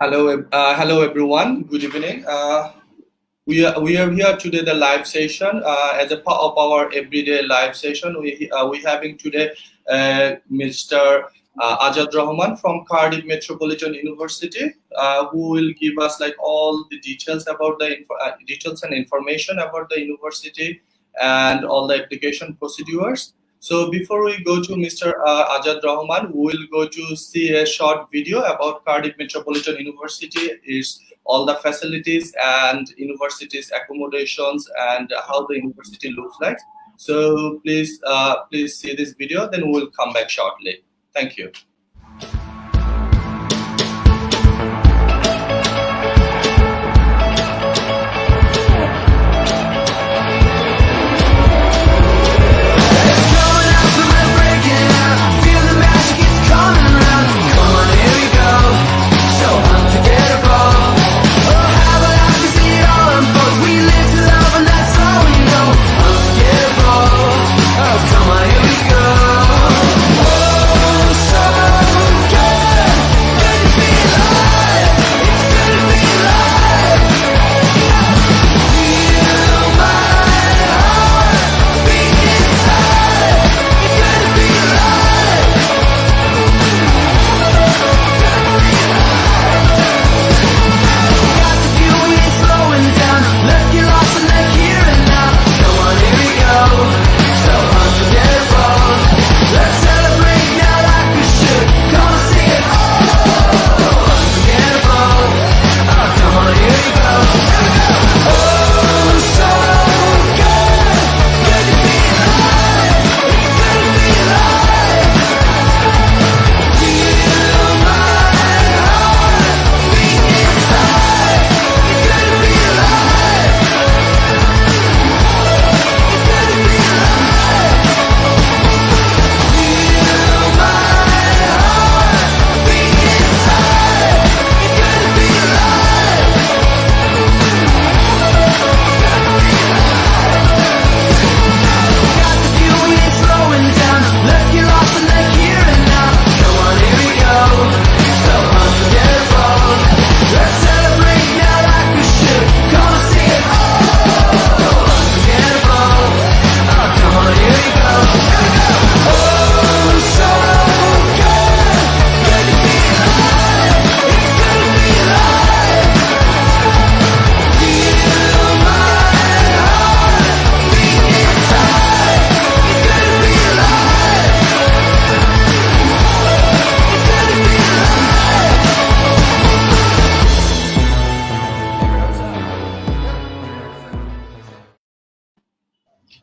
Hello everyone. Good evening. We are here today the live session as a part of our everyday live session. We having today Mr. Ajad Rahman from Cardiff Metropolitan University, who will give us like all the details about the details and information about the university and all the application procedures. So before we go to Mr. Ajad Rahman, we will go to see a short video about Cardiff Metropolitan University, is all the facilities and university's accommodations and how the university looks like. So please see this video, then we'll come back shortly. Thank you.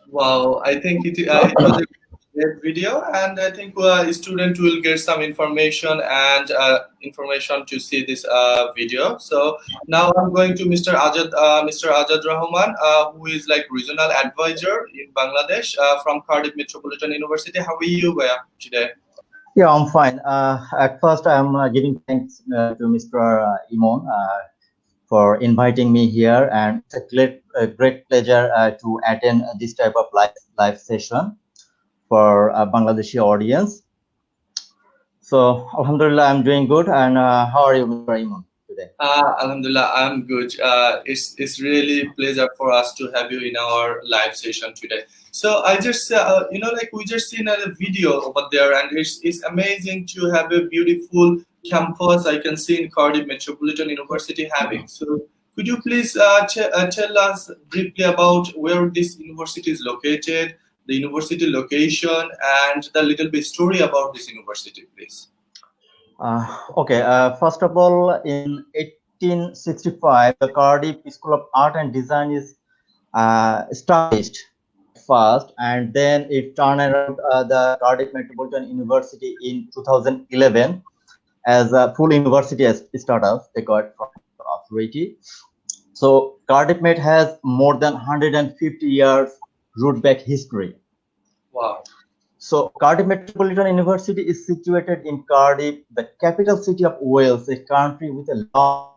Wow, I think it was a great video, and I think a student will get some information and information to see this video. So now I'm going to Mr. Ajad Rahman, who is like regional advisor in Bangladesh from Cardiff Metropolitan University. How are you today? Yeah, I'm fine. At first, I'm giving thanks to Mr. Imon for inviting me here, and it's a great pleasure to attend this type of live session for a Bangladeshi audience. So, Alhamdulillah, I'm doing good. And how are you, Mr. Imon, today? Alhamdulillah, I'm good. It's really pleasure for us to have you in our live session today. So I just we just seen a video over there, and it's amazing to have a beautiful campus I can see in Cardiff Metropolitan University having. So could you please tell us briefly about where this university is located, the university location, and the little bit story about this university, please? Okay. First of all, in 1865, the Cardiff School of Art and Design is established first, and then it turned around the Cardiff Metropolitan University in 2011 as a full university as startup they got from the authority. So Cardiff Met has more than 150 years root back history. Wow. So Cardiff Metropolitan University is situated in Cardiff, the capital city of Wales, a country with a long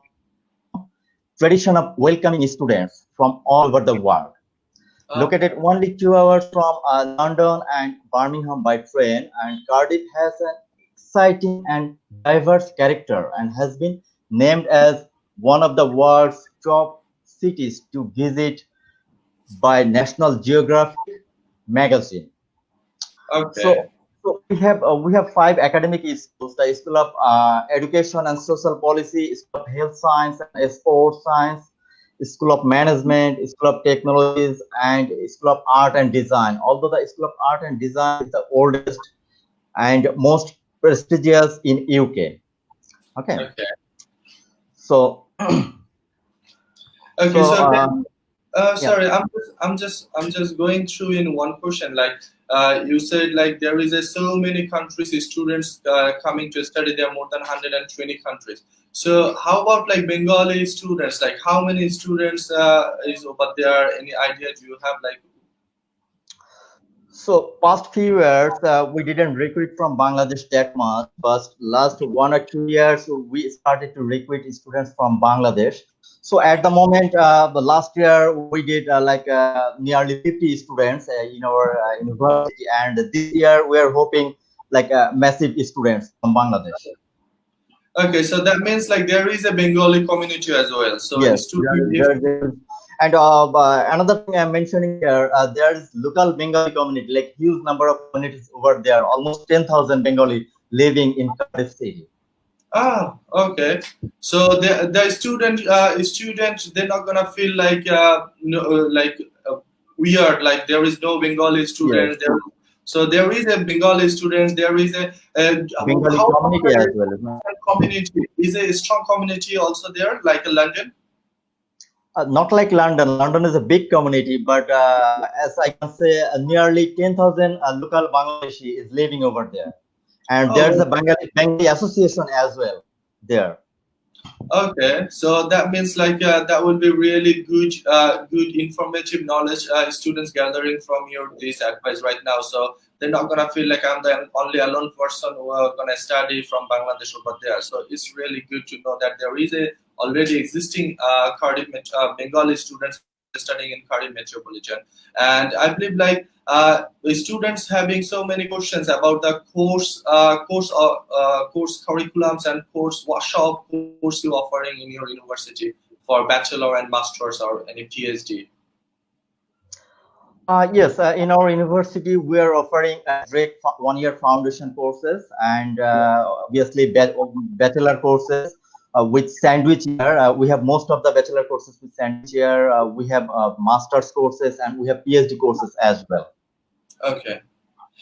tradition of welcoming students from all over the world. Located only 2 hours from London and Birmingham by train, and Cardiff has an exciting and diverse character and has been named as one of the world's top cities to visit by National Geographic magazine. Okay. So we have five academic schools: the School of Education and Social Policy, School of Health Science and Sports Science, School of Management, School of Technologies, and School of Art and Design. Although the School of Art and Design is the oldest and most prestigious in UK. Okay, Okay. so Okay. so So then, yeah. sorry, I'm just going through in one question. Like, you said, like there is so many countries students coming to study. There are more than 120 countries. So how about like Bengali students? Like, how many students is over there? Any idea do you have? Like, So past few years, we didn't recruit from Bangladesh that much, but last 1 or 2 years, we started to recruit students from Bangladesh. So at the moment, the last year we did nearly 50 students in our university, and this year we are hoping like massive students from Bangladesh. okay, so that means like there is a Bengali community as well. So Yes, student, if and another thing I'm mentioning here, there is local Bengali community, like huge number of communities over there, almost 10,000 Bengali living in Cardiff City. okay. So the student they're not gonna feel like no, weird. Like there is no Bengali Yes, student there. So there is a Bengali student. There is a Bengali how about community as the well. No? community? Is a strong community also there, like London? Not like London. London is a big community, but as I can say, nearly 10,000 local Bangladeshi is living over there. And there's Oh, a Bengali association as well there. okay, so that means like that will be really good informative knowledge students gathering from your this advice right now. So they're not gonna feel like I'm the only alone person who are gonna study from Bangladesh over there. So it's really good to know that there is a already existing Bengali students studying in Cardiff Metropolitan, and I believe like the students having so many questions about the course curriculums and course workshop course you offering in your university for bachelor and masters or any PhD. Yes, in our university, we are offering great 1 year foundation courses and obviously bachelor courses with sandwich year. We have most of the bachelor courses with sandwich year. We have master's courses and we have PhD courses as well. Okay.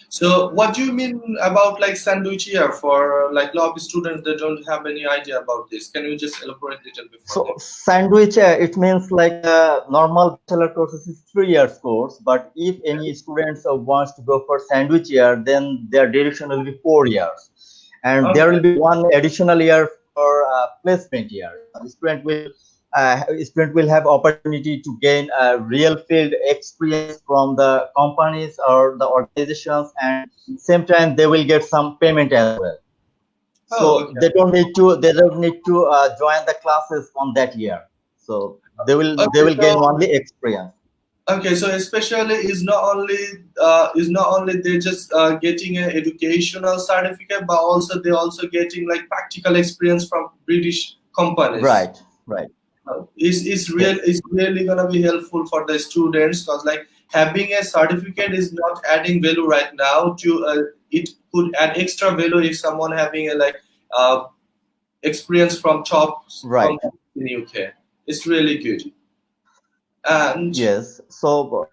So what do you mean about like sandwich here for like a lot of students that don't have any idea about this? Can you just elaborate a little bit for So them? sandwich, it means like normal bachelor courses is 3 years course, but if any students wants to go for sandwich year, then their duration will be 4 years, and there will Okay. be one additional year for placement year. Student will have opportunity to gain real field experience from the companies or the organizations, and same time they will get some payment as well. Oh, So okay. they don't need to join the classes on that year. So they Okay, will gain so only experience. okay, so especially is not only they just getting an educational certificate, but also they also getting like practical experience from British companies. Right, right. Is Yes, is really gonna be helpful for the students because like having a certificate is not adding value right now. To it could add extra value if someone having a like uh, experience from top right. companies in UK. It's really good. And Yes. So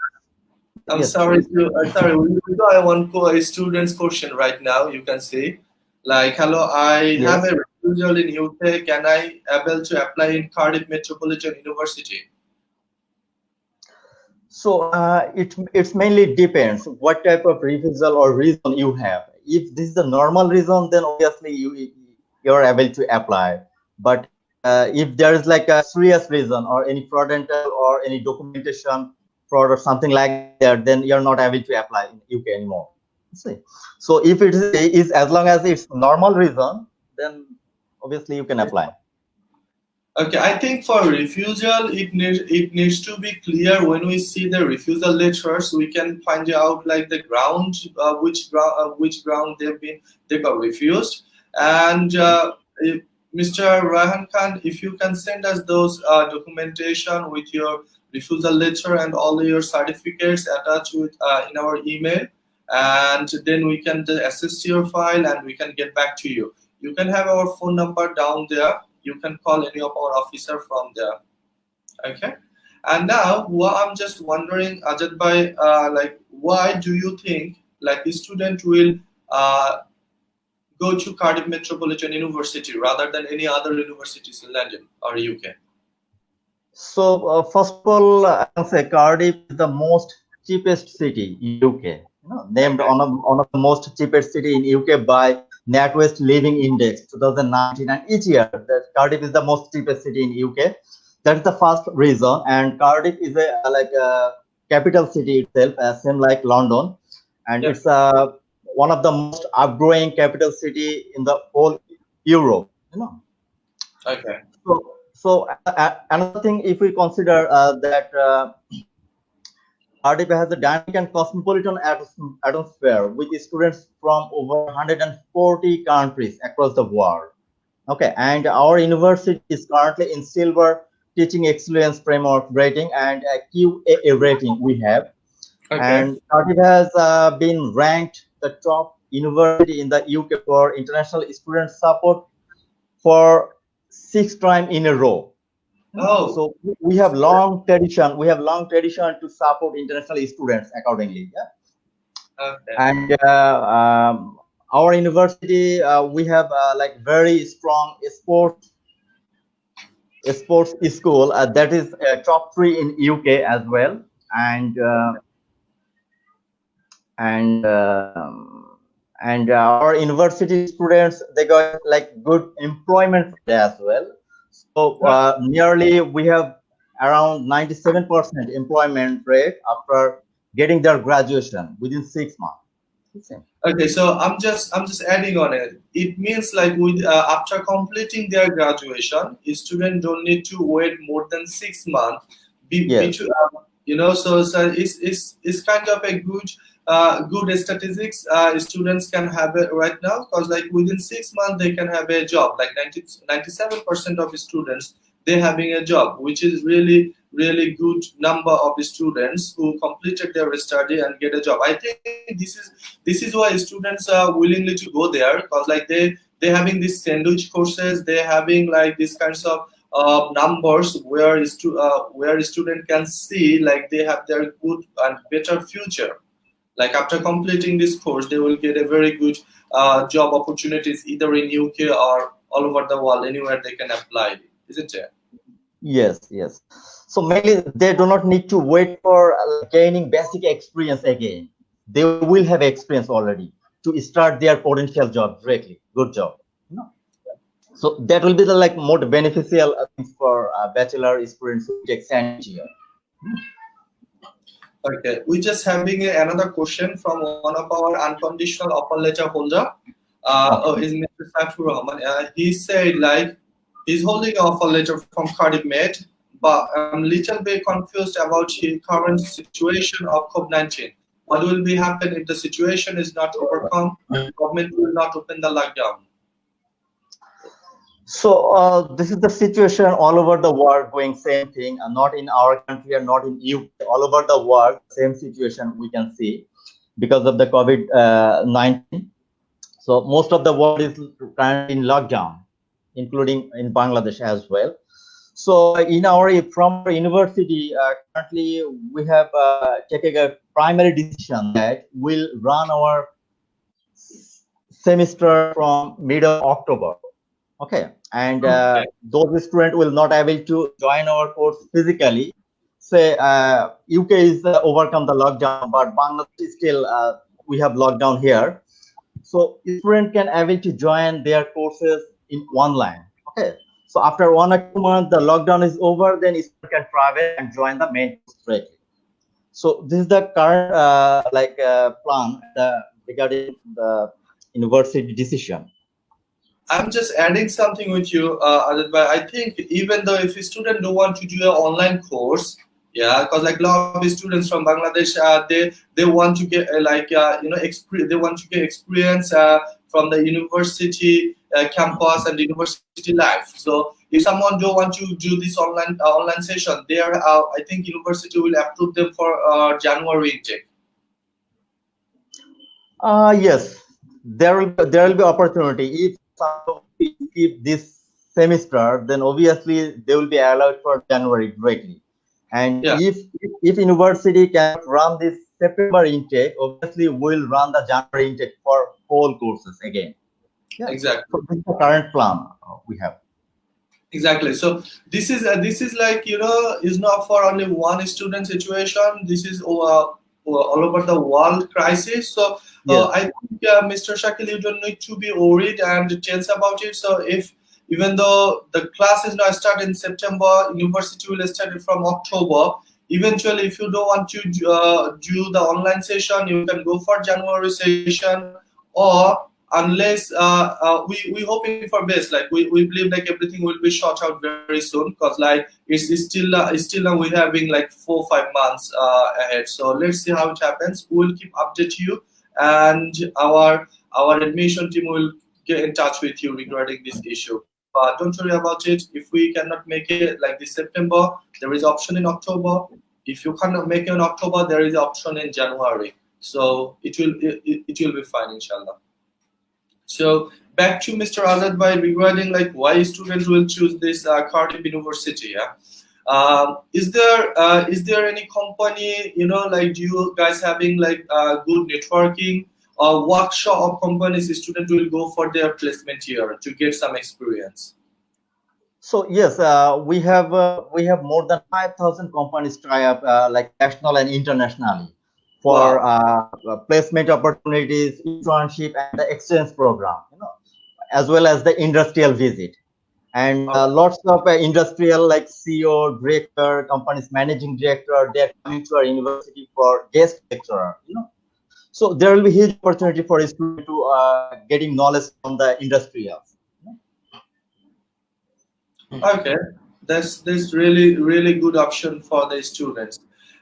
I'm yes, sorry please. to sorry, we got a student's question right now. You can see, like, hello, I have Yes. a refusal in UK. Can I able to apply in Cardiff Metropolitan University? So it's mainly depends what type of refusal or reason you have. If this is the normal reason, then obviously you're able to apply. But if there is like a serious reason or any fraudulent or any documentation fraud or something like that, then you're not able to apply in UK anymore. See, so if is as long as it's normal reason, then obviously you can apply. Okay, I think for refusal, it needs to be clear when we see the refusal letters. We can find out like the ground, which ground they've got refused, and Mr. Rahan Khan, if you can send us those documentation with your refusal letter and all your certificates attached with in our email, and then we can assist your file and we can get back to you. You can have our phone number down there. You can call any of our officer from there. Okay. And now, what I'm just wondering, Ajat bhai, like, why do you think like a student will go to Cardiff Metropolitan University rather than any other universities in London or UK? So first of all, I'll say Cardiff is the most cheapest city in UK. Named Okay. one of the most cheapest city in UK by NatWest Living Index 2019, and each year that Cardiff is the most cheapest city in UK. That's the first reason. And Cardiff is a like a capital city itself, same like London, and Yeah. it's one of the most upgrowing capital city in the whole Europe. Okay. So another thing, if we consider that Cardiff has a dynamic and cosmopolitan atmosphere with students from over 140 countries across the world. Okay, and our university is currently in silver teaching excellence framework rating and a QAA rating we have. Okay. And Cardiff has been ranked the top university in the UK for international student support for 6 times in a row. Oh. So we have long tradition. We have long tradition to support international students accordingly. Yeah? Okay. And our university, we have like very strong sports school that is top 3 in UK as well. And and our university students, they got like good employment as well. So nearly we have around 97% employment rate after getting their graduation within 6 months. Okay. Okay, so I'm just adding on it. It means like with after completing their graduation, a student don't need to wait more than 6 months. Yes. So it's kind of a good statistics students can have it right now, because like within 6 months they can have a job. Like 97% of students, they having a job, which is really good number of students who completed their study and get a job. I think this is why students are willingly to go there, because like they having these sandwich courses, they having like these kinds of numbers where a student can see like they have their good and better future. Like after completing this course, they will get a very good job opportunities either in UK or all over the world, anywhere they can apply, isn't it? Yes, yes. So mainly they do not need to wait for gaining basic experience again. They will have experience already to start their potential job directly. Good job. No. So that will be the like more beneficial things for bachelor students who take sandwich here. Okay, we just having another question from one of our unconditional offer letter holder. Okay. Is Mr. Saifur Rahman. He said like he's holding an offer letter from Cardiff Met, but I'm little bit confused about his current situation of COVID-19. What will be happen if the situation is not overcome? Government will not open the lockdown. So this is the situation all over the world going same thing, not in our country and not in UK. All over the world, same situation we can see because of the COVID-19. So most of the world is currently in lockdown, including in Bangladesh as well. So in our from our university, currently we have taken a primary decision that we'll run our semester from mid of October. Okay, and Okay. those students will not able to join our course physically. Say UK is overcome the lockdown, but Bangladesh is still we have lockdown here. So student can able to join their courses in online. Okay, so after 1 or 2 months the lockdown is over, then student can travel and join the main course directly. So this is the current plan regarding the university decision. I'm just adding something with you, Adit bhai. I think even though if a student don't want to do an online course, yeah, because like a lot of students from Bangladesh, they want to get they want to get experience. from the university campus and university life. So if someone do want to do this online session, there I think university will approve them for January intake. Yes, there will be opportunity if some keep this semester, then obviously they will be allowed for January directly. And Yeah, if university can run this September intake, obviously we'll run the January intake for whole courses again. Yeah. exactly. So this is the current plan we have. Exactly. So this is like, is not for only one student situation. This is all over the world crisis. So Yes. I think Mr. Shakil, you don't need to be worried and tense about it. So if even though the class is not start in September, university will start it from October. Eventually, if you don't want to do the online session, you can go for January session, or unless we hoping for best, like we believe like everything will be shot out very soon, because like it's still now we're having like 4 or 5 months ahead. So let's see how it happens. We'll keep update you, and our admission team will get in touch with you regarding this issue. But don't worry about it. If we cannot make it like this September, there is option in October. If you cannot make it in October, there is option in January. So it will be fine, inshallah. So back to Mr. Azad Bhai regarding like why students will choose this Cardiff University. Yeah. Is there any company, like do you guys having like good networking or workshop of companies students will go for their placement here to get some experience? So yes, we have more than 5,000 companies try up like national and internationally for Wow. placement opportunities, internship, and the exchange program. As well as the industrial visit, and Oh, lots of industrial like CEO, director, companies managing director, they're coming to our university for guest lecturer. So there will be huge opportunity for a student to getting knowledge from the industrials. okay. That's really good option for the students.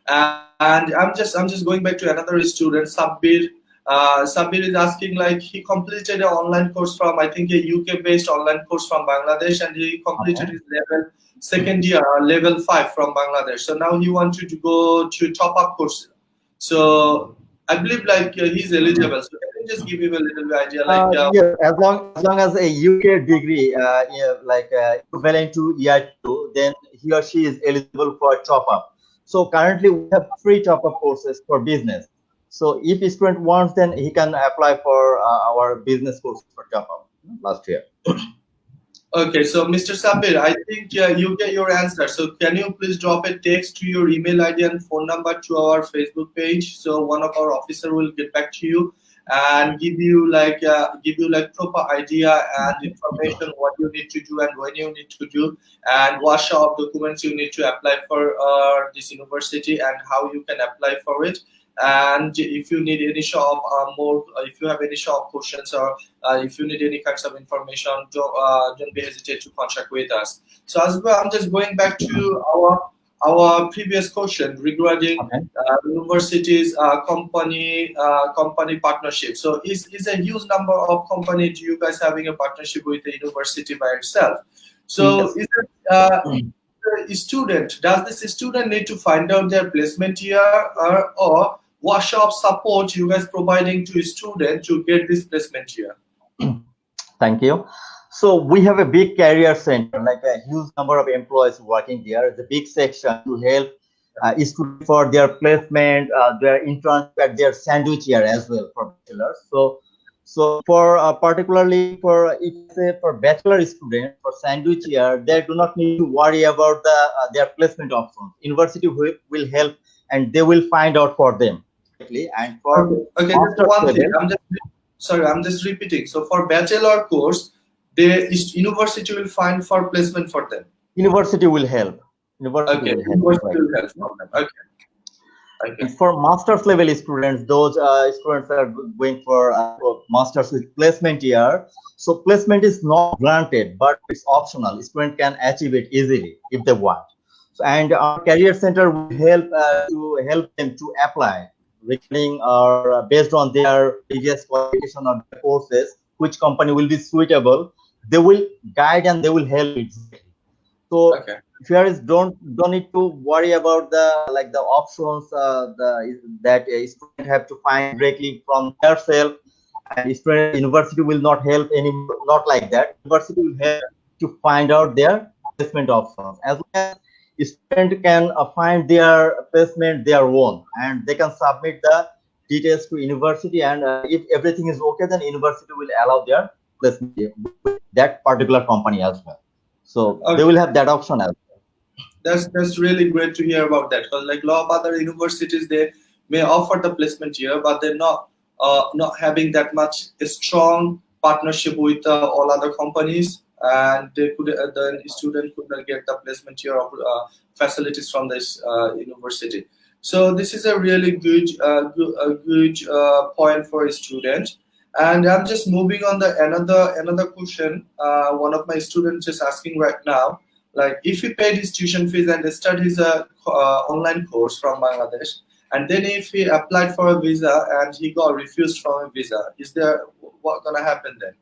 And I'm just going back to another student, Sabbir. Sabbir is asking like he completed an online course from, I think, a UK based online course from Bangladesh, and he completed Okay. his level second year, level 5 from Bangladesh. So now he wanted to go to top up course. So I believe like he's eligible. So can you just give him a little bit idea like Yes, as long as a UK degree, yeah, like equivalent to EI2, then he or she is eligible for top up. So currently we have free top up courses for business. So if a student wants, then he can apply for our business course for top up last year. Okay, so Mr. Sabir, I think you get your answer. So can you please drop a text to your email ID and phone number to our Facebook page? So one of our officer will get back to you and give you like proper idea and information what you need to do and when you need to do, and what sort of documents you need to apply for this university and how you can apply for it. And if you need any sort of if you have any sort of questions, or if you need any kinds of information, don't be hesitate to contact with us. So as well, I'm just going back to our previous question regarding Okay. universities, company partnership. So is a huge number of companies you guys having a partnership with the university by itself. So Yes. is it student, does this student need to find out their placement here, or what sort of support you guys providing to a student to get this placement here? Thank you. So we have a big career center, like a huge number of employees working there. It's a big section to help students for their placement, their internship, their sandwich year as well for bachelors. So for particularly for if say for bachelor students for sandwich year, they do not need to worry about their placement options. University will help and they will find out for them directly. And for Okay, just master's one thing. level, I'm just repeating. So for bachelor course, the university will find for placement for them. university will help. University Okay, will help. university Right. will help for them. Okay, And okay. for master's level students, those students are going for master's with placement year. So placement is not granted, but it's optional. Student can achieve it easily if they want. So, and our career center will help to help them to apply regarding or based on their previous qualification or their courses, which company will be suitable, they will guide and they will help exactly. So Okay. here is don't need to worry about the like the options that a student have to find directly from their self, and student university will not help anymore. Not like that. University will help to find out their placement options. As long as student can find their placement their own, and they can submit the details to university, and if everything is okay, then university will allow their placement with that particular company as well. So they will Okay. have that option as well. That's really great to hear about that, because like a lot of other universities, they may offer the placement here, but they're not having that much strong partnership with all other companies, and they could the student could not get the placement here of facilities from this university. So this is a really good point for a student. And I'm just moving on the another question. One of my students is asking right now, like if he paid his tuition fees and studied his online course from Bangladesh, and then if he applied for a visa and he got refused from a visa, is there what gonna happen then?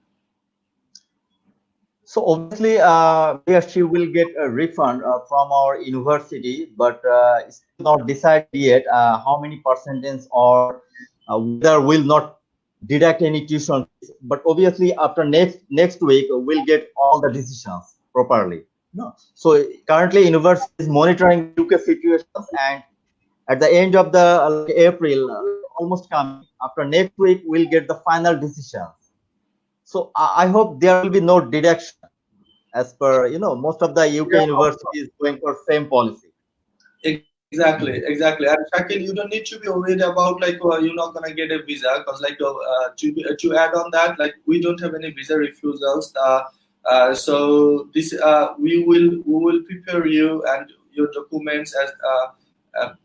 So obviously, he or she will get a refund from our university, but it's still not decided yet how many percentage or whether will not deduct any tuition fees. But obviously, after next week, we'll get all the decisions properly. No, so currently, university is monitoring the UK situations, and at the end of the like April, almost coming after next week, we'll get the final decisions. So I hope there will be no deduction as per most of the UK Yeah, universities going for same policy. exactly. And Shakil, you don't need to be worried about like you're not gonna get a visa, because like to add on that, like we don't have any visa refusals. So this we will prepare you and your documents as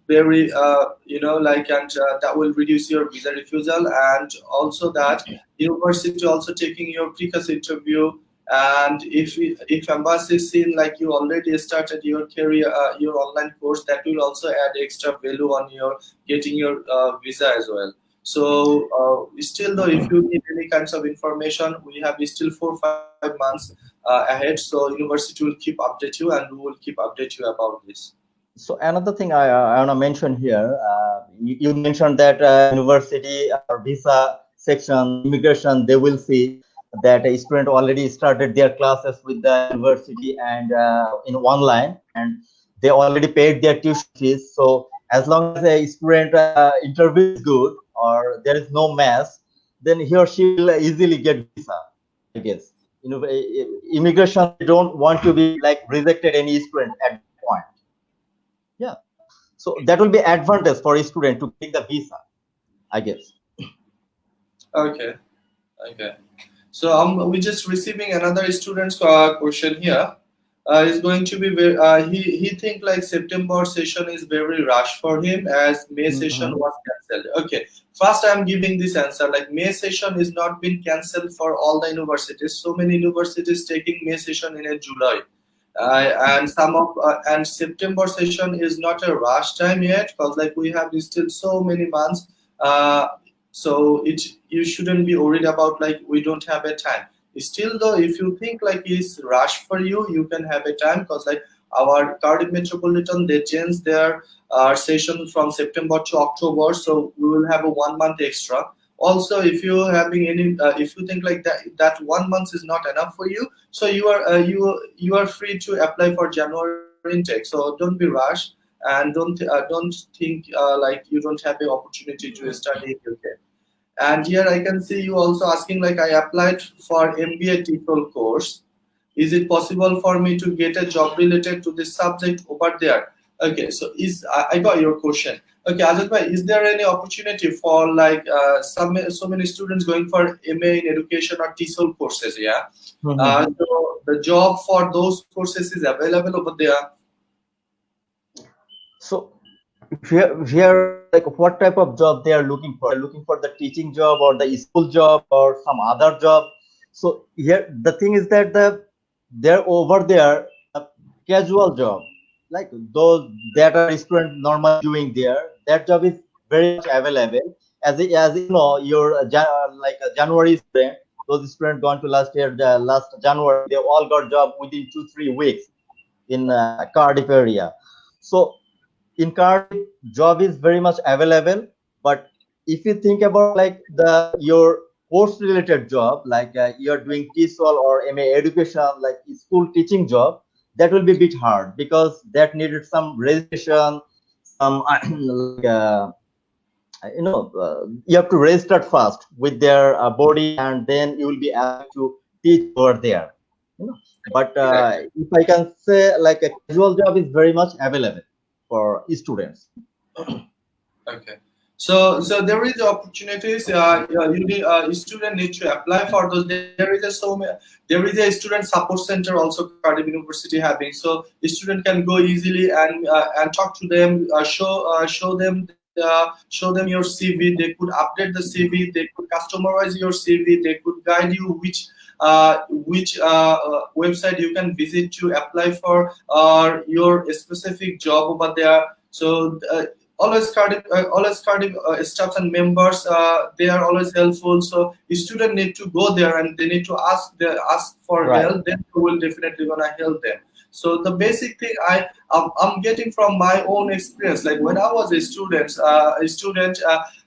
very like, and that will reduce your visa refusal, and also that university also taking your previous interview. And if embassy seen like you already started your career, your online course, that will also add extra value on your getting your visa as well. So still though, if you need any kinds of information, we have still 4 5 months ahead. So university will keep update you, and we will keep update you about this. So another thing I want to mention here, you mentioned that university or visa section, immigration, they will see that a student already started their classes with the university and in online, and they already paid their tuition fees. So as long as a student interview is good or there is no mess, then he or she will easily get visa, I guess. Immigration, they don't want to be like rejected any student at that point. Yeah. So that will be advantage for a student to getting the visa, I guess. Okay. Okay. So we're just receiving another student's question here. Is going to be very, he think like September session is very rush for him, as May session Mhm. was cancelled. Okay, first I'm giving this answer, like May session is not been cancelled for all the universities. So many universities taking May session in a July, and and September session is not a rush time yet, because like we have still so many months. Uh, so it you shouldn't be worried about like we don't have a time. Still though, if you think like it's rush for you, you can have a time, because like our Cardiff Metropolitan, they changed their session from September to October, so we will have a 1 month extra. Also, if you're having any, if you think like that 1 month is not enough for you, so you are free to apply for January intake. So don't be rushed, and don't think like you don't have the opportunity to study in UK. And here I can see you also asking like I applied for MBA TEFL course. Is it possible for me to get a job related to this subject over there? Okay, so I got your question. Okay, Ajit bhai, is there any opportunity for like so many students going for MA in education or TESOL courses? Yeah. Mhm. So the job for those courses is available over there. So here like what type of job they are looking for? Looking for the teaching job or the school job or some other job. So here the thing is that they're over there a casual job, like those that are student normally doing there. That job is very much available. As you know, you're like a January student. those students gone to last year, last January, they all got job within 2-3 weeks in Cardiff area. So in Cardiff, job is very much available. But if you think about like your course related job, like you're doing TESOL or MA education, like school teaching job, that will be a bit hard because that needed some registration, some like you have to register first with their body, and then you will be allowed to teach over there. You know, but Exactly. if I can say, like a casual job is very much available for students. Okay. So there is opportunities. Student need to apply for those. There is a student support center also Cardiff University having. So the student can go easily and talk to them, show them your CV. They could update the CV. They could customize your CV. They could guide you which website you can visit to apply for your specific job over there. So always Cardiff staffs and members, they are always helpful. So the student need to go there and they need to ask for Right. help. Then we will definitely gonna help them. So the basic thing I'm getting from my own experience, like when I was a student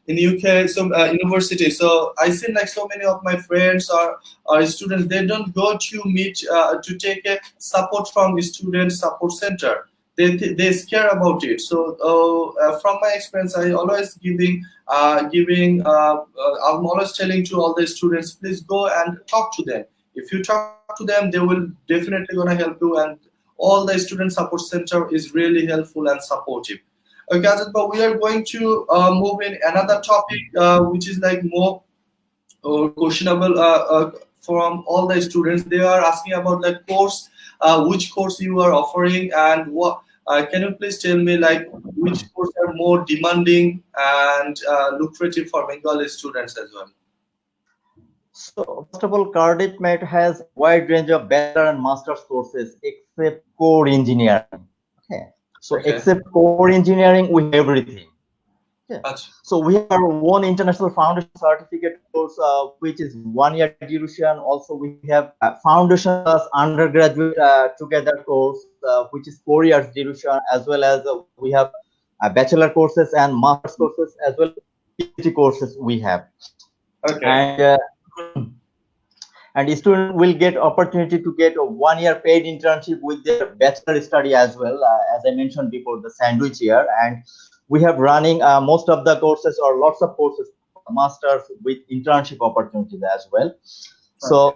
in UK, some university. So I seen like so many of my friends or students, they don't go to meet to take a support from the student support center. They scare about it. So from my experience, I always I'm always telling to all the students, please go and talk to them. If you talk to them, they will definitely gonna help you. And all the student support center is really helpful and supportive. Okay, Ajit, but we are going to move in another topic, which is like more questionable from all the students. They are asking about the course, which course you are offering, and what. Can you please tell me like which course are more demanding and lucrative for Bengali students as well? So first of all, Cardiff Met has a wide range of bachelor and master's courses except core engineering. Okay. So Okay. except core engineering, we have everything. Yeah. Ach- So we have our one international foundation certificate course, which is 1 year duration. Also, we have foundation plus undergraduate together course, which is 4 years duration, as well as we have bachelor courses and master's courses, as well as PhD courses we have. Okay. And and the student will get opportunity to get a 1 year paid internship with their bachelor study as well, as I mentioned before, the sandwich year. And we have running most of the courses or lots of courses masters with internship opportunities as well. Okay. So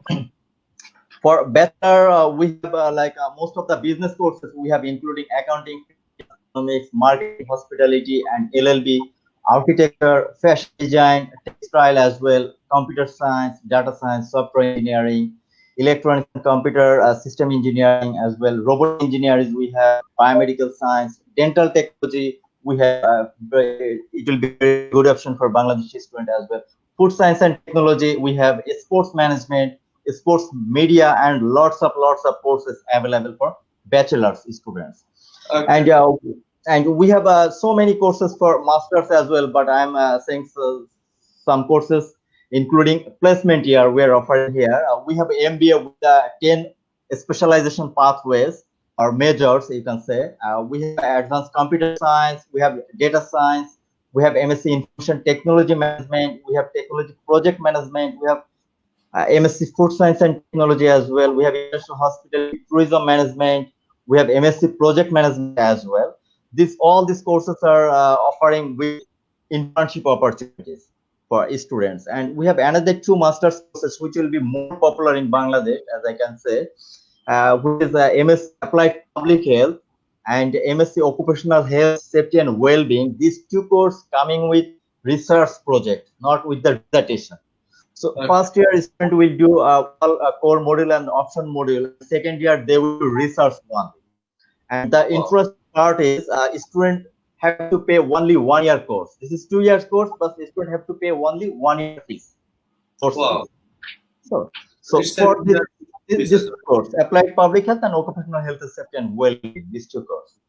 for bachelor, we have most of the business courses we have, including accounting, economics, marketing, hospitality, and LLB, architecture, fashion design, textile as well, computer science, data science, software engineering, electronics and computer system engineering as well, robot engineering we have, biomedical science, dental technology we have. It will be a very good option for Bangladeshi student as well. Food science and technology we have, sports management, sports media, and lots of courses available for bachelor's students. Okay. And we have so many courses for masters as well, but I'm saying some courses including placement year we're offering here. We have MBA with 10 specialization pathways or majors, you can say. We have advanced computer science, we have data science, we have MSc information technology management, we have technology project management, we have MSc Food Science and Technology as well. We have International Hospitality Tourism Management. We have MSc Project Management as well. All these courses are offering with internship opportunities for students. And we have another two master's courses which will be more popular in Bangladesh, as I can say, which is MSc Applied Public Health and MSc Occupational Health, Safety and Well-being. These two courses coming with research project, not with the dissertation. So Okay. first year student will do all core module and option module. Second year they will do research one. And the Wow. interesting part is student have to pay only 1 year course. This is 2 years course, but the student have to pay only 1 year fees, course Wow. fees. So It's a for piece this as well. course, applied public health and occupational health and safety and well-being, these two courses.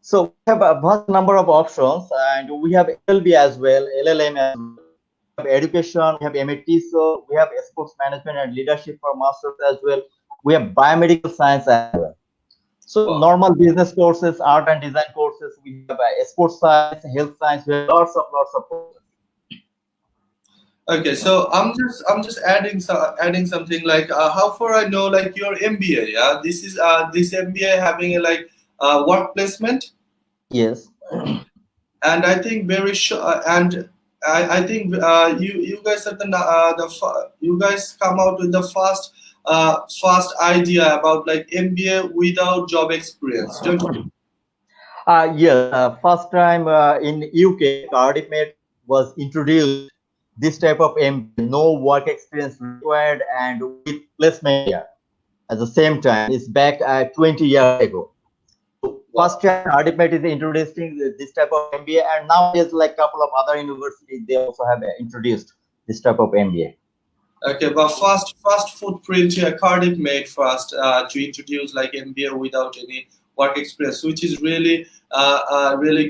So we have a vast number of options, and we have LLB as well, LLM as well. have education, we have MATSO, we have sports management and leadership for masters as well. We have biomedical science as well. So Wow. normal business courses, art and design courses, we have sports science, health science, we have lots of courses. Okay, so I'm just adding something like how far I know like your MBA, yeah, this MBA having a like work placement, Yes. and I think very sure, and I think you guys are you guys come out with the first idea about like MBA without job experience, don't you? Yes, first time in UK, Cardiff Met was introduced this type of MBA, no work experience required and with placement year at the same time. It's back 20 years ago. So Wow. first time Cardiff Met is introducing this type of MBA, and nowadays like couple of other universities they also have introduced this type of MBA. Okay, but first footprint Cardiff made first to introduce like MBA without any work experience, which is really really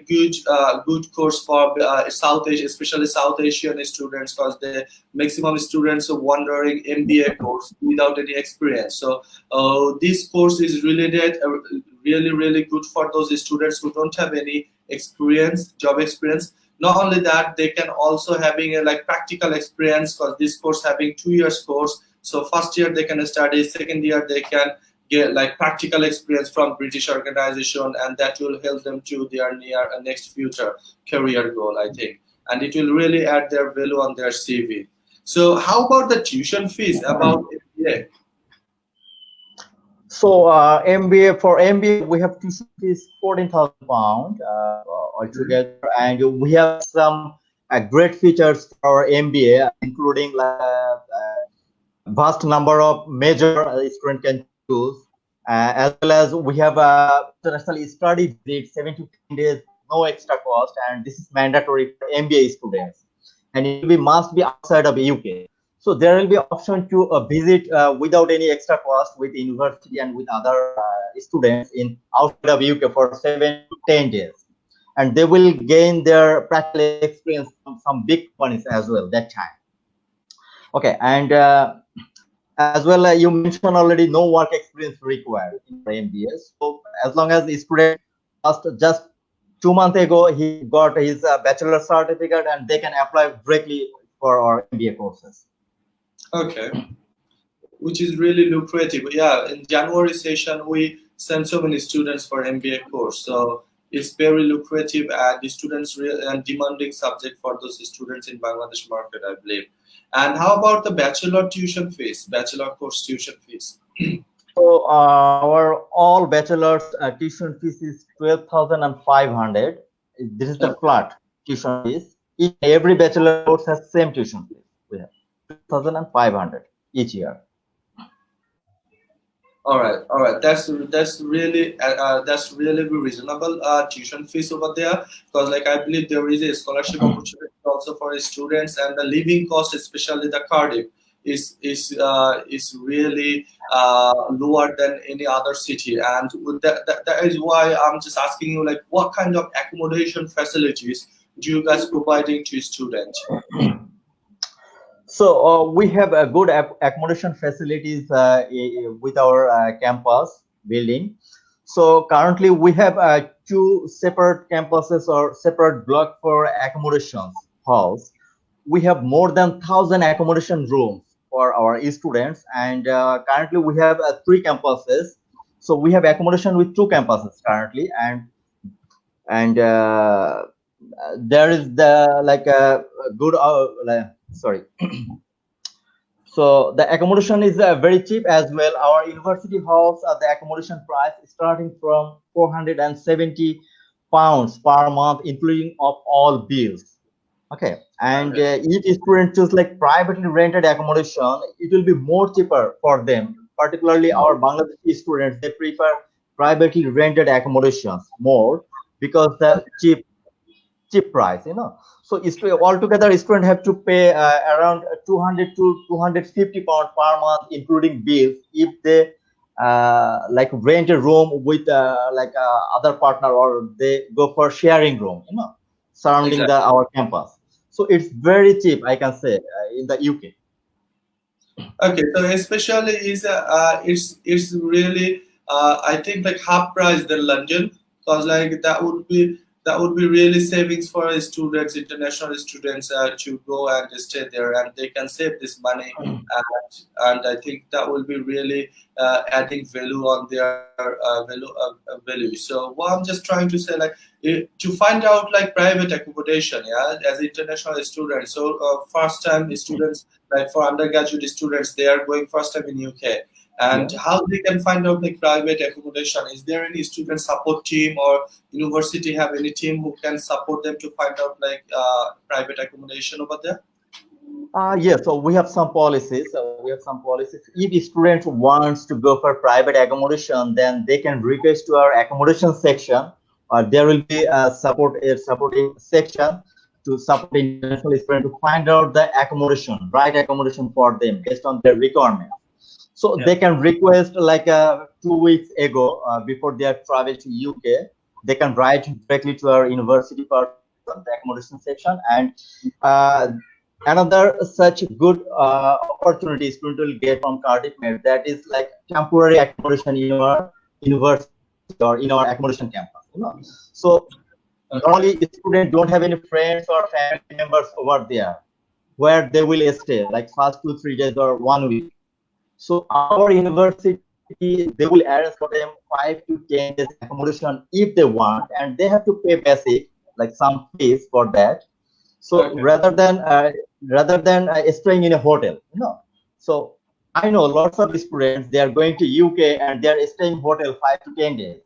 good course for South Asia, especially South Asian students, because the maximum students are wondering MBA course without any experience. So this course is really good for those students who don't have any experience, job experience. Not only that, they can also having a like practical experience, because this course having 2 years course. So first year they can study, second year they can get like practical experience from British organization, and that will help them to their near next future career goal, I think, and it will really add their value on their CV. So how about the tuition fees about MBA? So MBA, for MBA we have tuition fees £14,000 altogether, and we have some great features for our MBA, including like vast number of major student can choose, as well as we have international study visit 7 to 10 days, no extra cost, and this is mandatory for MBA students, and it will be must be outside of UK. So there will be option to visit without any extra cost with university and with other students in outside of UK for 7 to 10 days, and they will gain their practical experience from some big companies as well that time. Okay, and as well, you mentioned already no work experience required in our MBA. So as long as the student just 2 months ago he got his bachelor certificate, and they can apply directly for our MBA courses. Okay, which is really lucrative. Yeah, in January session we send so many students for MBA course, so it's very lucrative and the students and demanding subject for those students in Bangladesh market, I believe. And how about the bachelor tuition fees, bachelor course tuition fees? So our all bachelor's tuition fees is 12,500. This is the Okay. flat tuition fees. Every bachelor course has same tuition fees. We have 12,500 each year. All right. That's really reasonable tuition fees over there, because like I believe there is a scholarship opportunity also for students, and the living cost, especially the Cardiff, is really lower than any other city, and with that is why I'm just asking you like what kind of accommodation facilities do you guys providing to students? So we have a good accommodation facilities with our campus building. So currently we have two separate campuses or separate block for accommodations halls. We have more than 1,000 accommodation rooms for our students, and currently we have three campuses. So we have accommodation with two campuses currently, and there is the like a good sorry. So the accommodation is very cheap as well. Our university halls, the accommodation price is starting from £470 per month, including of all bills. Okay, and Okay. each student choose like privately rented accommodation. It will be more cheaper for them. Particularly our Bangladeshi students, they prefer privately rented accommodations more because the cheap price, so altogether student have to pay around 200 to 250 pound per month including bills if they like rent a room with like other partner, or they go for sharing room surrounding the Exactly. our campus. So it's very cheap, I can say, in the UK. Okay, so especially is it's really I think like half price than London, because like that would be really savings for students, international students to go and stay there, and they can save this money, and I think that will be really adding value on their value. So what I'm just trying to say, like to find out like private accommodation, yeah, as international students. So first time students, like for undergraduate students, they are going first time in UK, and Yeah. how they can find out like private accommodation? Is there any student support team or university have any team who can support them to find out like private accommodation over there? Yes, so we have some policies. We have some policies. If a student wants to go for private accommodation, then they can request to our accommodation section. There will be a supporting section to support international student to find out the accommodation, right accommodation for them based on their requirements. So Yeah. they can request like 2 weeks ago before they are travel to UK. They can write directly to our university person, the accommodation section, and uh, another such good opportunity student will get from Cardiff Met, that is like temporary accommodation in our university or in our accommodation campus. So Okay. normally students don't have any friends or family members over there where they will stay like first 2 3 days or 1 week. So our university, they will arrange for them 5 to 10 days accommodation if they want, and they have to pay basic like some fees for that. So Okay. rather than staying in a hotel, So I know lots of students, they are going to UK and they are staying in hotel 5 to 10 days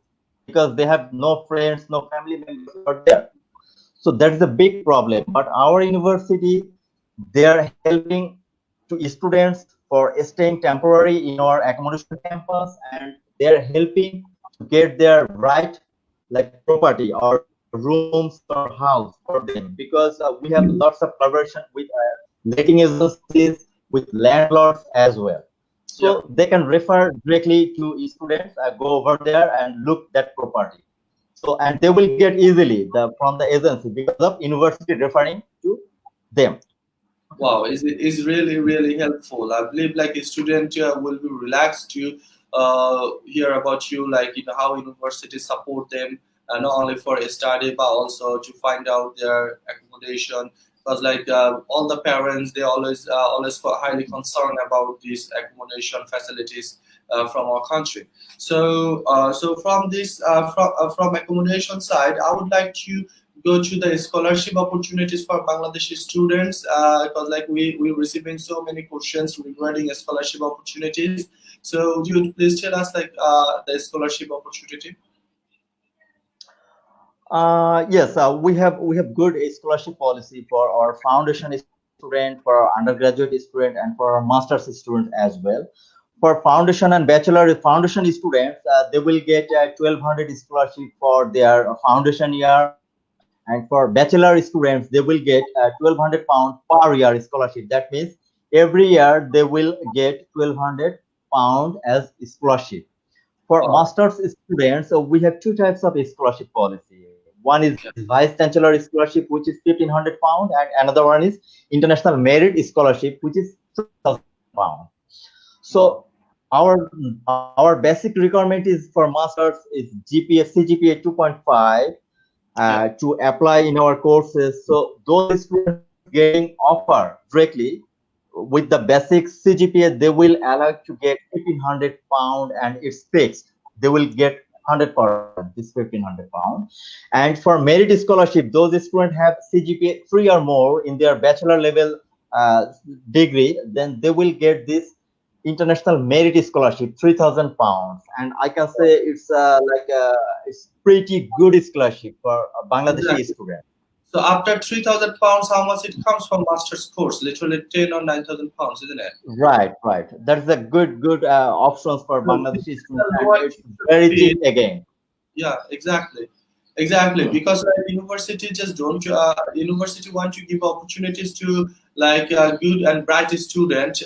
because they have no friends, no family members over there. So that's the big problem. But our university, they are helping to students for staying temporary in our accommodation campus, and they are helping to get their right like property or rooms or house for them, because we have lots of collaboration with letting agencies, with landlords as well. So Yeah. they can refer directly to students, go over there and look that property. So and they will get easily the from the agency because of university referring to them. Wow, is really really helpful. I believe like a student will be relaxed to hear about you, like how universities support them, not only for a study but also to find out their accommodation. Because like all the parents, they always highly concerned about these accommodation facilities from our country. So so from this from accommodation side, I would like to go to the scholarship opportunities for Bangladeshi students, because like we're receiving so many questions regarding scholarship opportunities. So would you please tell us like the scholarship opportunity? Yes, we have good scholarship policy for our foundation student, for our undergraduate student, and for our master's student as well. For foundation and foundation students, they will get 1,200 scholarship for their foundation year, and for bachelor students, they will get 1,200 pound per year scholarship. That means every year they will get 1,200 pound as scholarship. For Wow. master's students, we have two types of scholarship policy. One is Okay. vice chancellor scholarship, which is 1,500 pound, and another one is international merit scholarship, which is 3,000 pound. So Wow. our basic requirement is for masters is GPA CGPA 2.5 Yeah. to apply in our courses. So those students getting offer directly with the basic CGPA, they will allow to get 1,500 pound, and it's fixed. They will get 100% this 1,500 pound. And for merit scholarship, those students have CGPA 3 or more in their bachelor level degree, then they will get this international merit scholarship, 3,000 pounds. And I can say it's it's pretty good scholarship for a Bangladeshi Exactly. student. So after 3,000 pounds, how much it comes from master's course? Literally 10 or 9,000 pounds, isn't it? Right. That's a good options for So this Bangladeshi is students, a and lower it's tuition very fee. cheap again. Yeah, exactly, because university just don't university want to give opportunities to like good and bright student,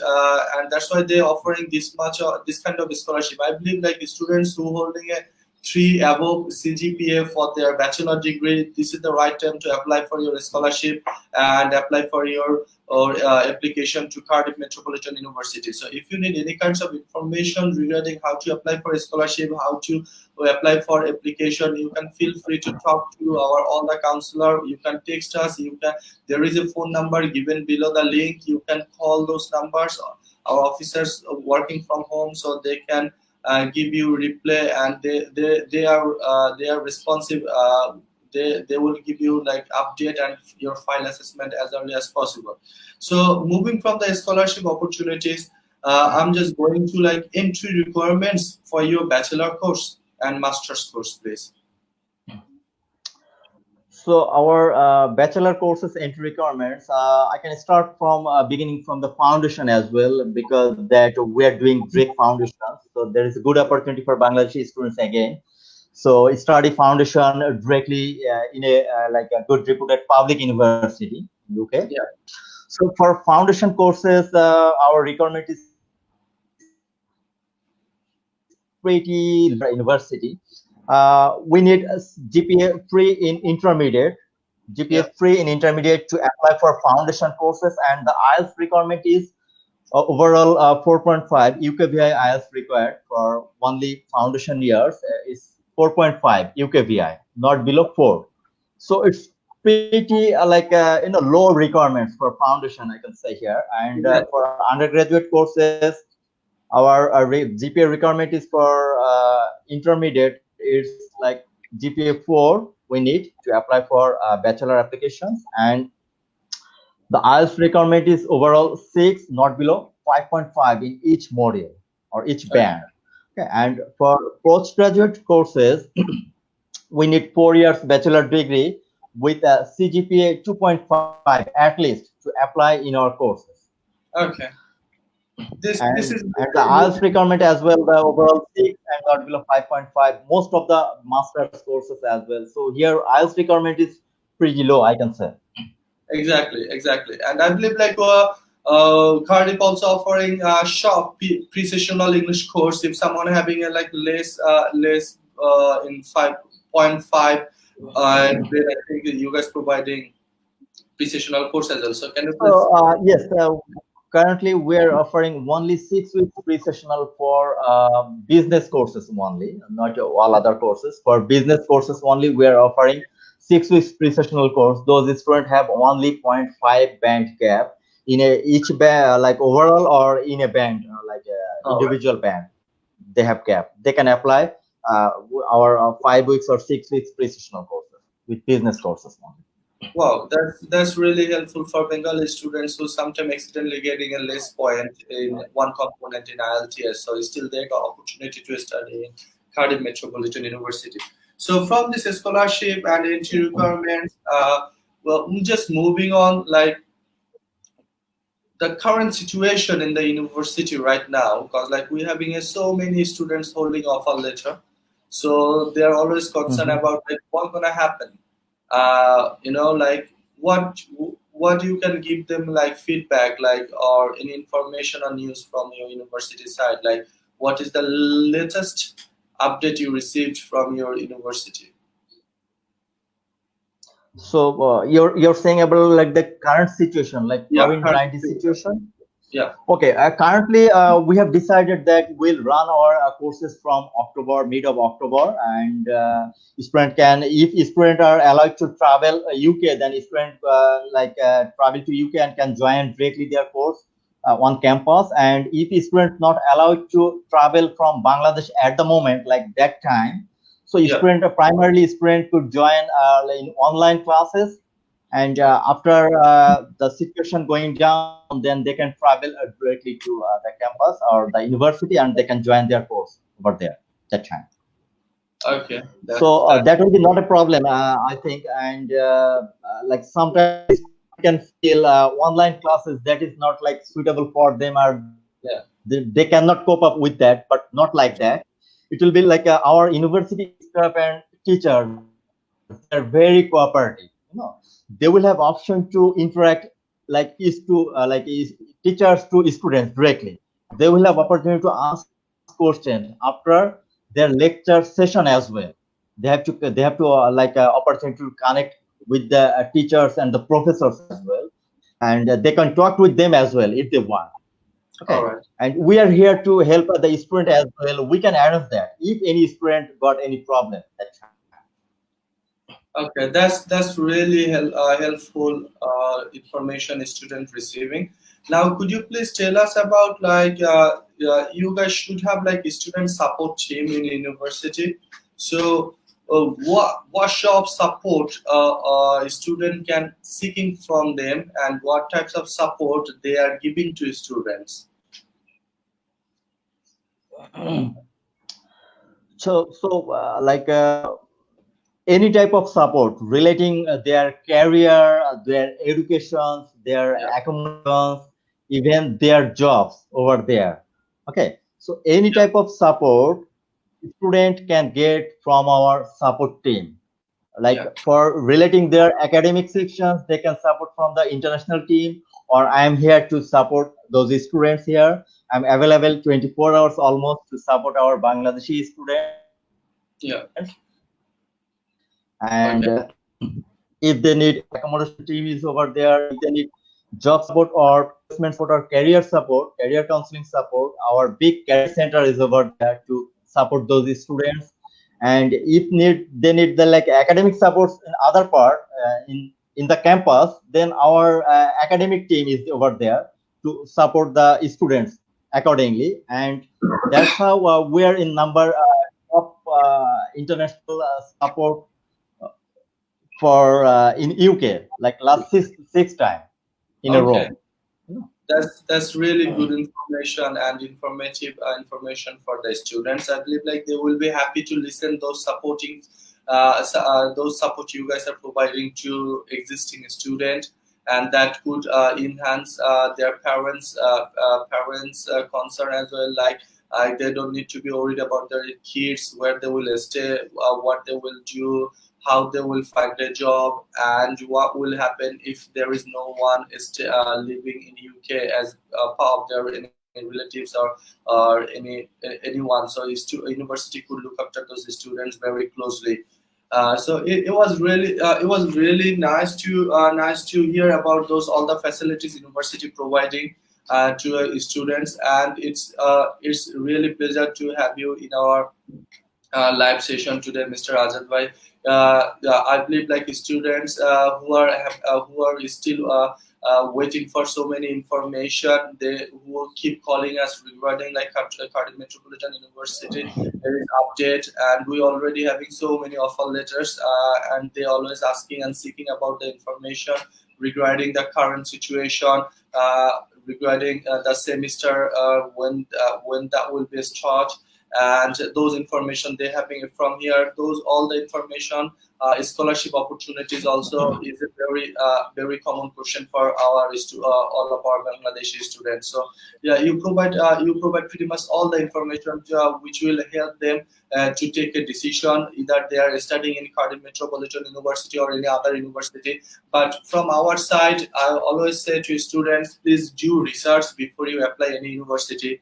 and that's why they're offering this much this kind of scholarship. I believe like students who holding a 3 above CGPA for their bachelor degree, this is the right time to apply for your scholarship and apply for your or application to Cardiff Metropolitan University. So if you need any kinds of information regarding how to apply for a scholarship, how to apply for application, you can feel free to talk to our all the counselor. You can text us. You can. There is a phone number given below the link. You can call those numbers. Our officers working from home, so they can give you replay, and they are responsive. They will give you like update and your file assessment as early as possible. So moving from the scholarship opportunities, I'm just going to like entry requirements for your bachelor course and master's course, please. So our bachelor courses entry requirements, I can start from beginning from the foundation as well, because that we are doing direct foundation. So there is a good opportunity for Bangladeshi students again. So study foundation directly in a like a good reputed public university in UK. Yeah. So for foundation courses, our requirement is pretty university. We need a GPA 3 in intermediate, Yeah. GPA 3 in intermediate to apply for foundation courses, and the IELTS requirement is overall 4.5 UKVI IELTS required for only foundation years is 4.5 UKVI, not below 4. So it's pretty low requirements for foundation, I can say here. And Exactly. for undergraduate courses, our GPA requirement is for intermediate. It's like GPA 4 we need to apply for bachelor applications, and the IELTS requirement is overall 6, not below 5.5 in each module or each Okay. band. Okay, and for postgraduate courses, we need 4 years bachelor degree with a CGPA 2.5 at least to apply in our courses. Okay. This is And the IELTS requirement as well, the overall 6 and not below 5.5, most of the master's courses as well. So here IELTS requirement is pretty low, I can say. exactly, and I believe like Cardiff also offering a short pre-sessional English course if someone having a like less in 5.5, and then I think that you guys providing pre-sessional course as well. So can you please? So yes, currently we're offering only 6 weeks pre-sessional for business courses only, not all other courses. For business courses only, we are offering 6 weeks pre-sessional course. Those students have only zero point 0.5 band gap in each band, like overall or in a band, like All right. individual band. They have gap. They can apply our 5 weeks or 6 weeks pre-sessional courses with business courses only. Wow, that's really helpful for Bengali students who sometimes accidentally getting a less point in one component in IELTS. So still they got opportunity to study in Cardiff Metropolitan University. So from this scholarship and entry requirements, well, just moving on, like the current situation in the university right now, because like we're having so many students holding offer letter, so they're always concerned Mhm. about like what's gonna happen. Like what you can give them like feedback, like or any information or news from your university side, like what is the latest update you received from your university? So you're saying about like the current situation, like Yeah, current COVID-19 situation. situation? Yeah, Okay, currently we have decided that we'll run our courses from October, mid of October, and student can, if student are allowed to travel UK, then student travel to UK and can join directly their course on campus. And if student not allowed to travel from Bangladesh at the moment, like that time, so yeah. student primarily student could join in online classes, and after the situation going down, then they can travel directly to the campus or the university, and they can join their course over there that time. Okay, So that that will be not a problem, I think. And like sometimes student can feel online classes that is not like suitable for them, or yeah. they cannot cope up with that. But not like that. It will be like our university staff and teachers. They are very cooperative. They will have option to interact like teachers to students directly. They will have opportunity to ask questions after their lecture session as well. They have to like opportunity to connect with the teachers and the professors as well, and they can talk with them as well if they want. All Okay, right. and we are here to help the student as well. We can arrange that if any student got any problem that time. Okay, that's really helpful information student receiving. Now, could you please tell us about like you guys should have like a student support team in university. So, what sort of support a student can seeking from them, and what types of support they are giving to students? Like any type of support relating their career, their education, their Yeah, accommodations, even their jobs over there. Okay, so any yeah, type of support student can get from our support team. Like yeah. for relating their academic sections, they can support from the international team, or I am here to support those students here. I'm available 24 hours almost to support our Bangladeshi students. Yeah. And Okay. if they need accommodation team is over there, if they need job support or placement support or career support, career counseling support, our big career center is over there to support those students. And if they need the like academic supports in other part in the campus, then our academic team is over there to support the students accordingly. And that's how we are in number of international support for in UK, like last six time in a Okay. row. That's really good information and informative information for the students. I believe like they will be happy to listen those supporting those support you guys are providing to existing student, and that could enhance their parents concern as well. Like they don't need to be worried about their kids, where they will stay, what they will do, how they will find a job, and what will happen if there is no one living in UK as part of their any relatives or anyone. So university could look after those students very closely. So it was really nice to hear about those all the facilities university providing to students, and it's really pleasure to have you in our live session today, Mr. Ajad Bhai. Yeah, I believe like students who are still waiting for so many information, they who will keep calling us regarding like Cardiff Metropolitan University. There is update, and we already having so many offer letters, and they always asking and seeking about the information regarding the current situation. Regarding the semester when that will be start, and those information they having it from here, those all the information, scholarship opportunities also is a very common question for all of our Bangladeshi students. So yeah, you provide pretty much all the information which will help them to take a decision, either they are studying in Cardiff Metropolitan University or any other university. But from our side, I always say to students, please do research before you apply any university.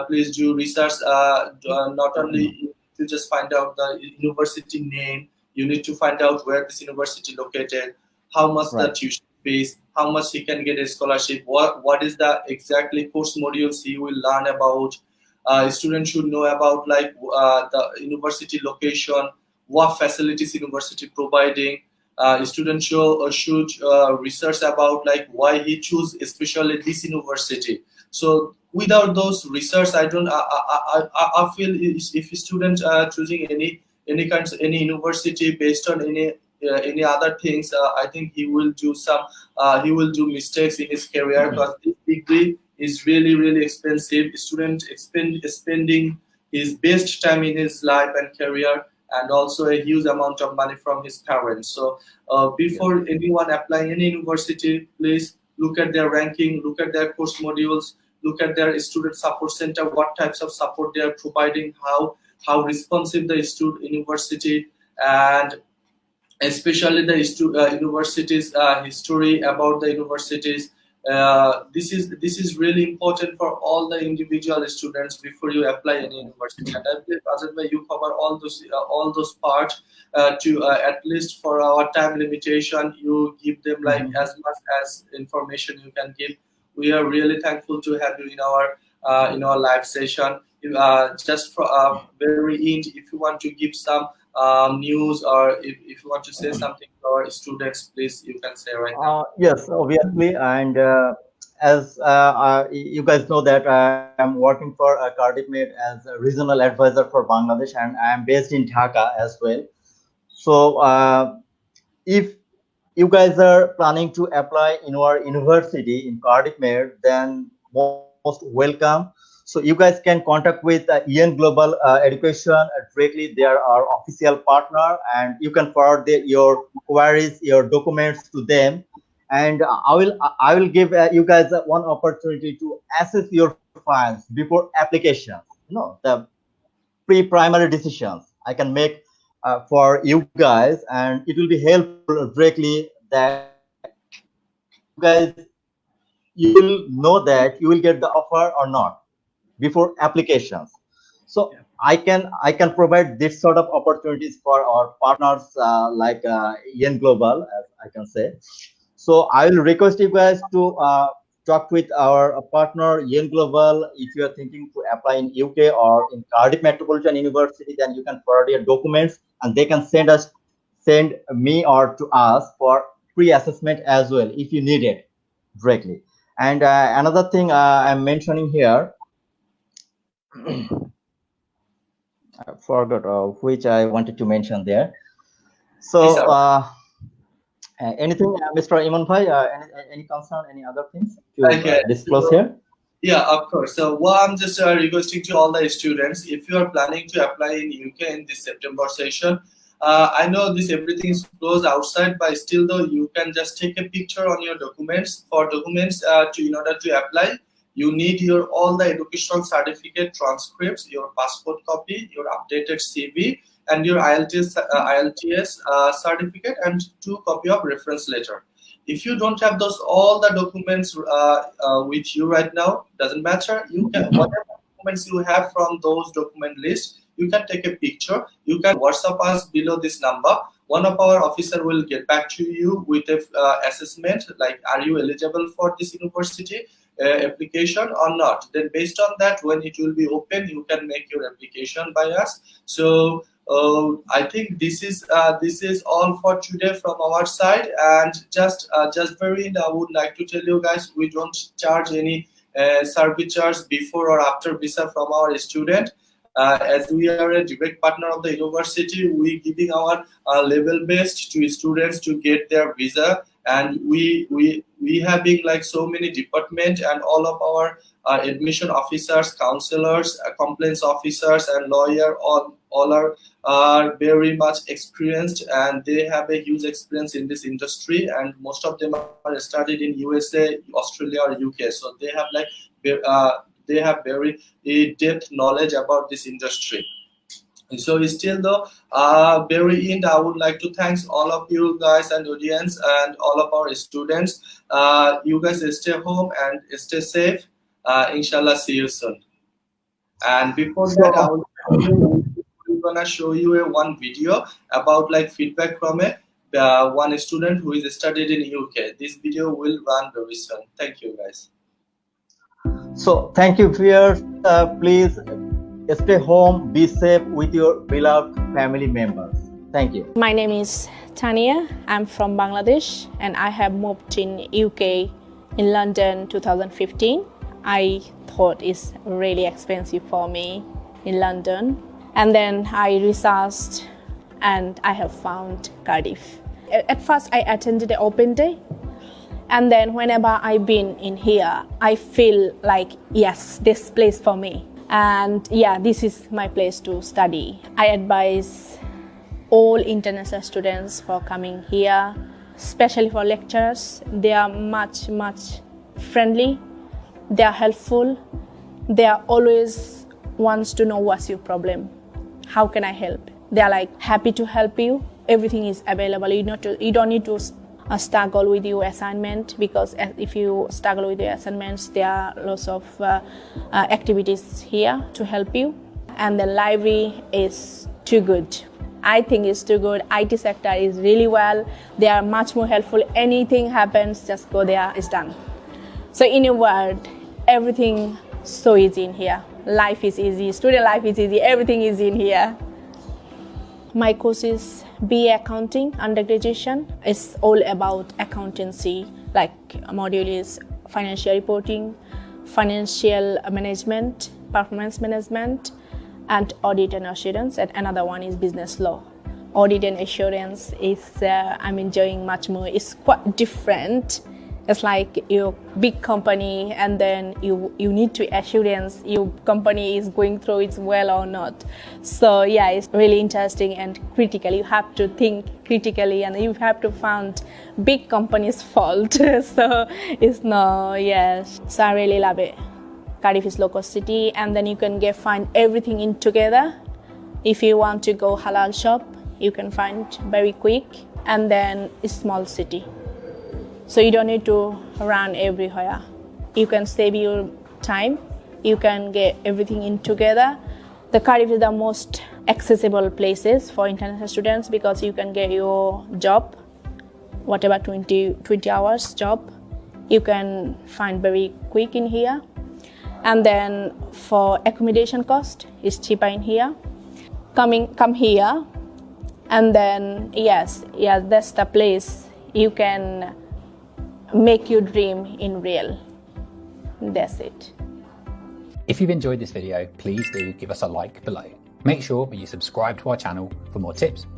Please do research. Not only to just find out the university name, you need to find out where this university located, how much the Right. tuition fees, how much he can get a scholarship, what is the exactly course modules he will learn about. Students should know about like the university location, what facilities university providing. Students should research about like why he choose especially this university. So without those research, I don't I feel if a student choosing any kinds any university based on any other things, I think he will do mistakes in his career, because this degree is really expensive. Student spending his best time in his life and career, and also a huge amount of money from his parents. So Yeah. before anyone applying any university, please look at their ranking, look at their course modules, look at their student support center, what types of support they are providing, how responsive the student university, and especially the universities history about the universities, this is really important for all the individual students before you apply any university. And I believe Ajay bhai, you cover all those parts to at least for our time limitation, you give them like Mhm. as much as information you can give. We are really thankful to have you in our live session. Just for very end, if you want to give some news, or if you want to say something to our students, please you can say right now. Yes, obviously, and as you guys know that I'm working for Cardiff Med as a regional advisor for Bangladesh, and I am based in Dhaka as well. So, if you guys are planning to apply in our university in Cardiff Med, then most welcome. So you guys can contact with EN Global Education directly. They are our official partner, and you can forward your queries, your documents to them. And I will give you guys one opportunity to assess your files before application. The pre-primary decisions I can make for you guys, and it will be helpful directly that you guys, you will know that you will get the offer or not before applications. So I can provide this sort of opportunities for our partners like Yen Global, as I can say. So I will request you guys to talk with our partner Yen Global. If you are thinking to apply in UK or in Cardiff Metropolitan University, then you can forward your documents, and they can send me or to us for pre-assessment as well if you need it directly. And another thing I'm mentioning here, I forgot which I wanted to mention there. Yes, So, sir. anything, Mr. Iman Bhai, any concern, any other things to Okay. disclose here? Yeah, of course. So what I'm just requesting to all the students, if you are planning to apply in UK in this September session, I know this everything is closed outside, but still though you can just take a picture on your documents. For documents to in order to apply, you need your all the educational certificate transcripts, your passport copy, your updated CV, and your IELTS certificate, and 2 copy of reference letter. If you don't have those all the documents with you right now, doesn't matter. You can whatever documents you have from those document list, you can take a picture. You can WhatsApp us below this number. One of our officer will get back to you with a assessment like, are you eligible for this university application or not? Then based on that, when it will be open, you can make your application by us. So I think this is all for today from our side. And just very end, I would like to tell you guys, we don't charge any service charge before or after visa from our student. As we are a direct partner of the university, we giving our level best to students to get their visa, and we having like so many department, and all of our admission officers, counselors, complaints officers, and lawyer all are very much experienced, and they have a huge experience in this industry, and most of them are studied in USA, Australia, or UK. So they have very depth knowledge about this industry. So still though, very end, I would like to thanks all of you guys and audience and all of our students. You guys stay home and stay safe. Inshallah, see you soon. And before that, I So, will tell you, we're gonna show you one video about like feedback from one student who is studied in UK. This video will run very soon. Thank you, guys. so thank you, viewers. Please stay home, be safe with your beloved family members. Thank you. My name is Tania. I'm from Bangladesh and I have moved in UK in London 2015. I thought it's really expensive for me in London. And then I researched and I have found Cardiff. At first I attended the open day. And then whenever I've been in here, I feel like, yes, this place for me. And yeah, this is my place to study. I advise all international students for coming here, especially for lecturers. They are much friendly, they are helpful, they are always wants to know what's your problem, how can I help. They are like happy to help you. Everything is available. You don't need to struggle with your assignment, because if you struggle with your assignments, there are lots of activities here to help you. And the library is too good. I think it's too good. IT sector is really well. They are much more helpful. Anything happens, just go there, it's done. So in a word, everything so easy in here. Life is easy, student life is easy, everything is in here. My course is BA Accounting undergraduation. It's all about accountancy, like a module is financial reporting, financial management, performance management, and audit and assurance, and another one is business law. Audit and assurance is I'm enjoying much more. It's quite different. It's like your big company, and then you need to assurance your company is going through it well or not. So yeah, it's really interesting and critical. You have to think critically, and you have to find big company's fault. So it's no, yes. So I really love it. Cardiff is low-cost city, and then you can find everything in together. If you want to go halal shop, you can find very quick, and then it's small city. So you don't need to run everywhere. You can save your time. You can get everything in together. The Cardiff is the most accessible places for international students, because you can get your job, whatever 20 hours job, you can find very quick in here. And then for accommodation cost, it's cheaper in here. Come here, and then yes, that's the place you can make your dream in real. That's it. If you've enjoyed this video, please do give us a like below. Make sure that you subscribe to our channel for more tips, guides,